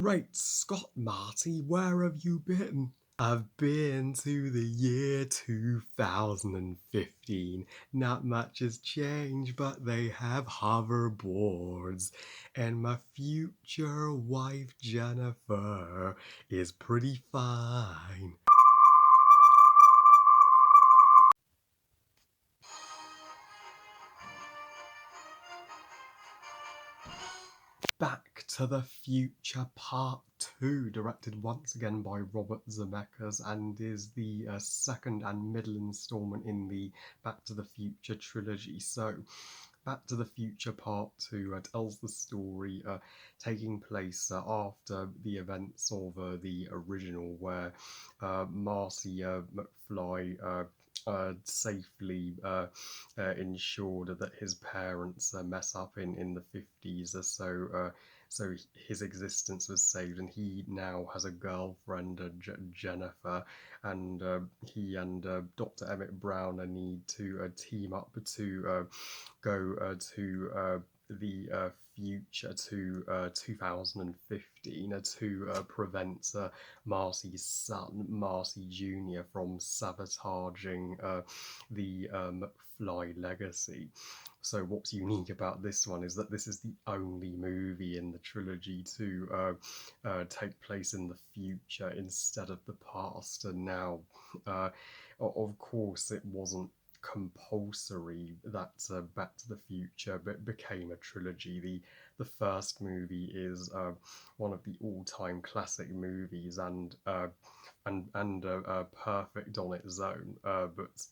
Great Scott, Marty, where have you been? I've been to the year 2015. Not much has changed, but they have hoverboards. And my future wife, Jennifer, is pretty fine. Back to the Future Part 2, directed once again by Robert Zemeckis, and is the second and middle installment in the Back to the Future trilogy. So, Back to the Future Part 2 tells the story taking place after the events of the original, where Marcy McFly safely ensured that his parents mess up in the 50s, so his existence was saved, and he now has a girlfriend, Jennifer, and he and Dr. Emmett Brown need to team up to go to the future to 2015 to prevent Marcy's son, Marcy Jr., from sabotaging the McFly legacy. So what's unique about this one is that this is the only movie in the trilogy to take place in the future instead of the past. And now, of course, it wasn't compulsory that Back to the Future became a trilogy. The first movie is one of the all-time classic movies, and perfect on its own. But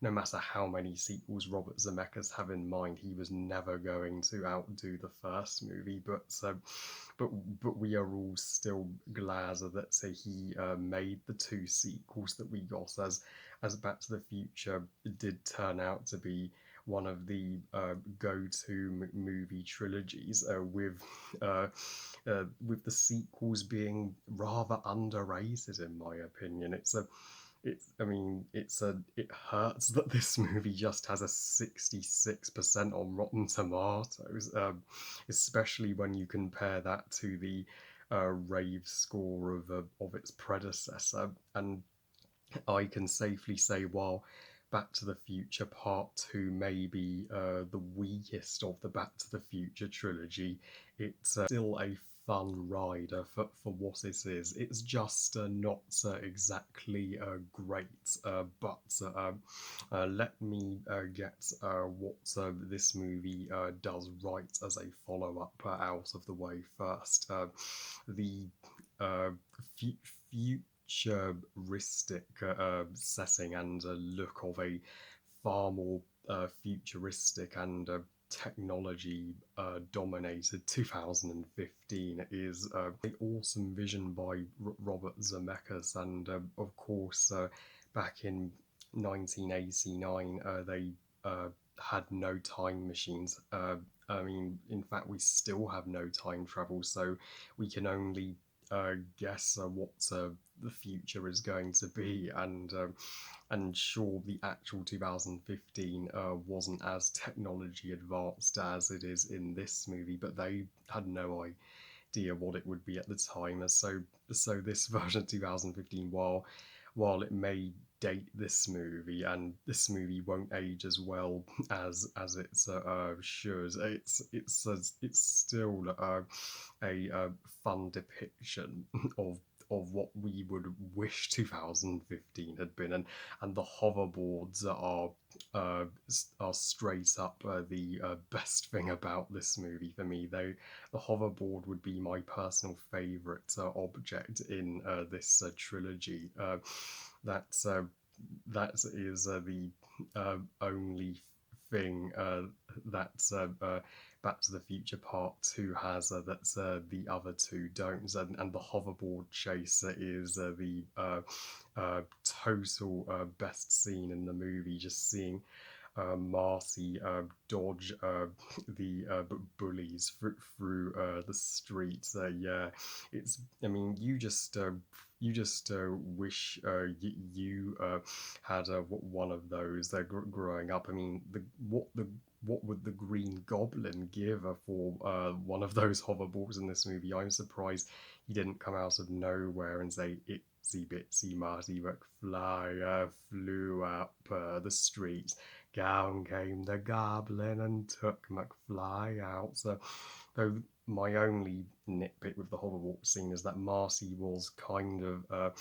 no matter how many sequels Robert Zemeckis have in mind, he was never going to outdo the first movie. But we are all still glad that he made the two sequels that we got, as Back to the Future did turn out to be one of the go-to movie trilogies, with the sequels being rather underrated in my opinion. It hurts that this movie just has a 66% on Rotten Tomatoes, especially when you compare that to the rave score of its predecessor. And I can safely say, while Back to the Future Part 2 may be the weakest of the Back to the Future trilogy, it's still a fun ride for what it is. It's just not exactly great, but let me get what this movie does right as a follow-up out of the way first. The uh, futuristic setting and look of a far more futuristic and technology dominated 2015 is an awesome vision by Robert Zemeckis, and of course back in 1989 they had no time machines. I mean, in fact, we still have no time travel, so we can only guess what the future is going to be, and sure, the actual 2015 wasn't as technology advanced as it is in this movie, but they had no idea what it would be at the time. So this version of 2015, while it may date this movie, and this movie won't age as well as it should, it's still a fun depiction of what we would wish 2015 had been, and the hoverboards are straight up the best thing about this movie for me. Though the hoverboard would be my personal favourite object in this trilogy. That's that is the only thing that Back to the Future Part 2 has that the other two don't. And the hoverboard chase is the total best scene in the movie. Just seeing Marcy dodge the bullies through the streets. Yeah, it's. I mean, you just wish you had one of those growing up. I mean, what would the Green Goblin give for one of those hoverboards in this movie? I'm surprised he didn't come out of nowhere and say, "Itsy bitsy Marty McFly flew up the streets. Down came the goblin and took McFly out." So, though my only nitpick with the hoverwalk scene is that Marcy was kind of a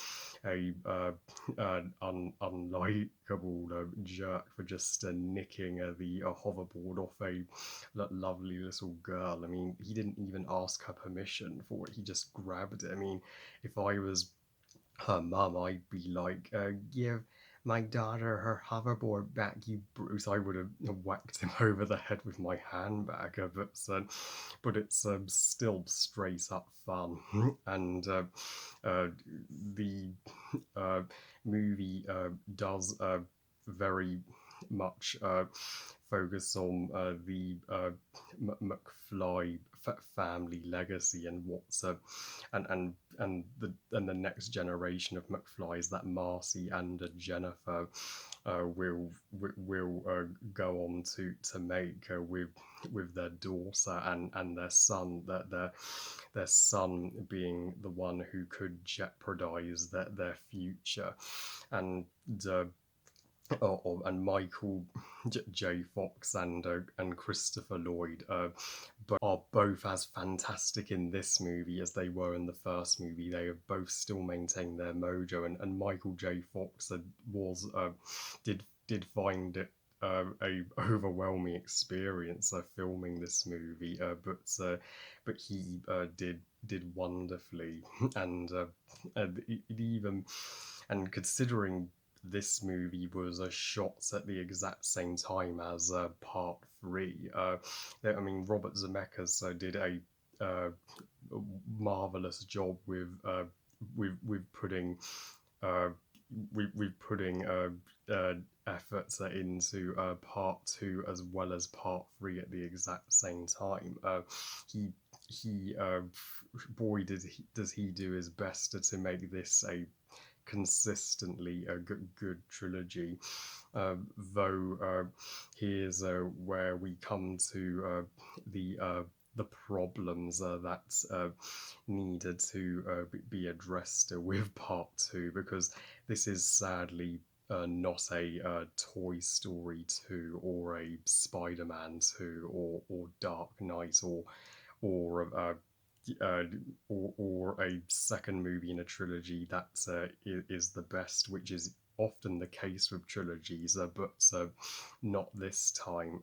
unlikable jerk for just nicking the hoverboard off a lovely little girl. I mean, he didn't even ask her permission for it. He just grabbed it. I mean, if I was her mum, I'd be like, give my daughter her hoverboard back, you Bruce. I would have whacked him over the head with my handbag. But it's still straight up fun. And uh, the uh, movie does very much focus on the McFly family legacy and what's and the next generation of McFlys that Marcy and Jennifer will go on to make with their daughter and their son, that their son being the one who could jeopardize their future. And and Michael J. Fox and Christopher Lloyd are both as fantastic in this movie as they were in the first movie. They have both still maintained their mojo, and Michael J. Fox was did find it a overwhelming experience filming this movie, but he did wonderfully, and it even and considering this movie was shot at the exact same time as part three. I mean, Robert Zemeckis did a marvelous job with putting uh, with putting efforts into part two as well as part three at the exact same time. He he boy does he do his best to make this a consistently a good trilogy. Though here's where we come to the problems that needed to be addressed with part two, because this is sadly not a Toy Story 2 or a Spider Man 2 or Dark Knight or uh, or a second movie in a trilogy that is the best, which is often the case with trilogies, but not this time.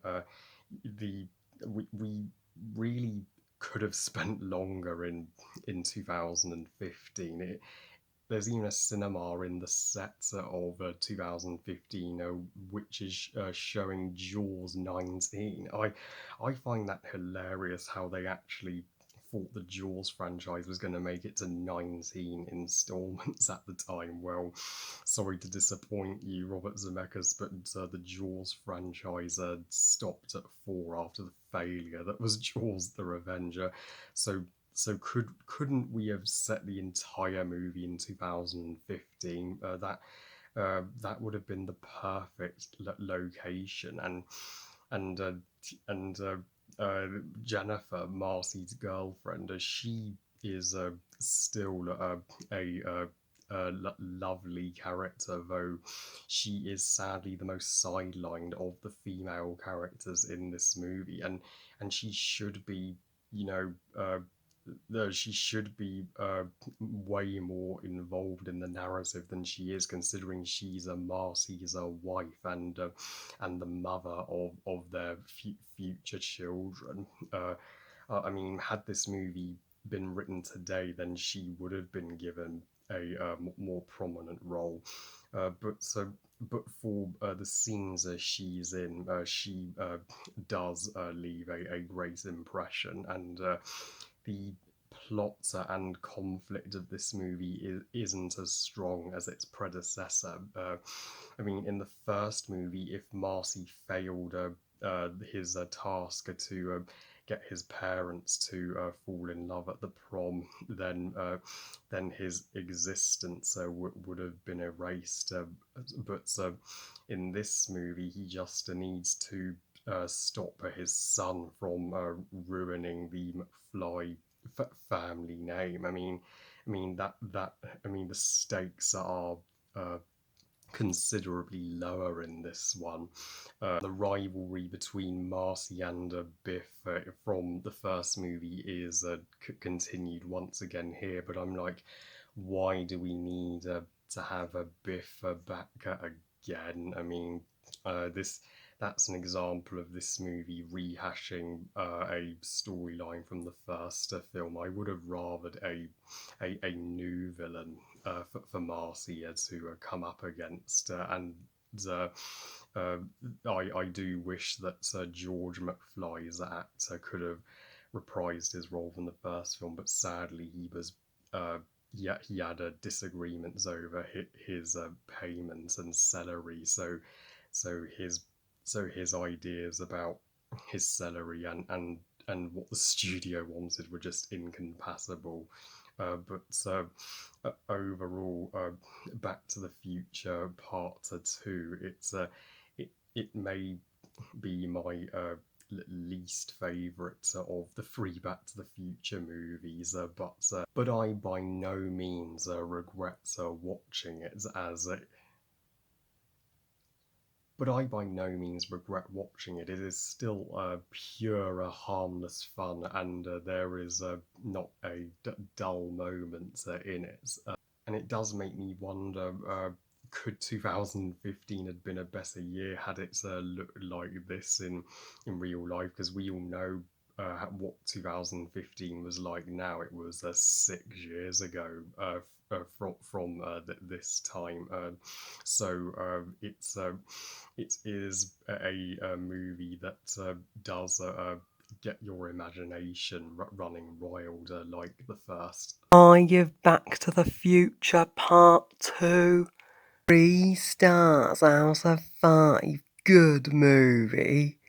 The we really could have spent longer in 2015. There's even a cinema in the set of 2015, which is showing Jaws 19. I find that hilarious how they actually thought the Jaws franchise was going to make it to 19 installments at the time. Well, sorry to disappoint you, Robert Zemeckis, but the Jaws franchise stopped at 4 after the failure that was Jaws the Revenger. So couldn't we have set the entire movie in 2015? That would have been the perfect location, and and Jennifer, Marcy's girlfriend, she is still lovely character, though she is sadly the most sidelined of the female characters in this movie, and she should be, you know, she should be way more involved in the narrative than she is, considering she's a Marcy's wife and the mother of their future children. I mean, had this movie been written today, then she would have been given a more prominent role. But for the scenes she's in, she does leave a great impression, and the plot and conflict of this movie isn't as strong as its predecessor. I mean, in the first movie, if Marcy failed his task to get his parents to fall in love at the prom, then his existence would have been erased. But in this movie, he just needs to stop his son from ruining the McFly family name. The stakes are uh, considerably lower in this one. The rivalry between Marcy and Biff from the first movie is continued once again here, but I'm like, why do we need to have a Biff back again? This that's an example of this movie rehashing a storyline from the first film. I would have rathered a new villain for Marcia to come up against, and uh, uh, I do wish that George McFly's actor could have reprised his role from the first film, but sadly uh, he had disagreements over his payments and salary, so his his ideas about his salary and what the studio wanted were just incompatible. But overall, Back to the Future Part Two, it may be my least favourite of the three Back to the Future movies, but I by no means regret watching it as but I by no means regret watching it. It is still pure, harmless fun, and there is not a dull moment in it. And it does make me wonder, could 2015 have been a better year had it looked like this in real life? Because we all know what 2015 was like now. It was 6 years ago from this time. It is a movie that does get your imagination running wild like the first. I give Back to the Future Part 2 3 stars out of 5. Good movie.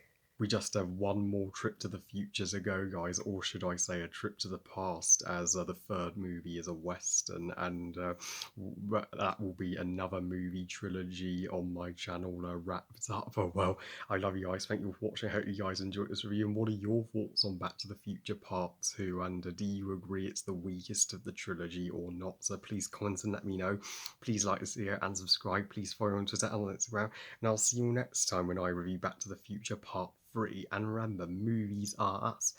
We just have one more trip to the future to go, guys, or should I say a trip to the past, as the third movie is a western, and that will be another movie trilogy on my channel wrapped up. Oh, well, I love you guys. Thank you for watching. I hope you guys enjoyed this review. And what are your thoughts on Back to the Future Part 2? And do you agree it's the weakest of the trilogy or not? So please comment and let me know. Please like this video and subscribe. Please follow on Twitter and on Instagram. And I'll see you next time when I review Back to the Future Part 3. And remember, movies are us.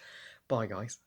Bye, guys.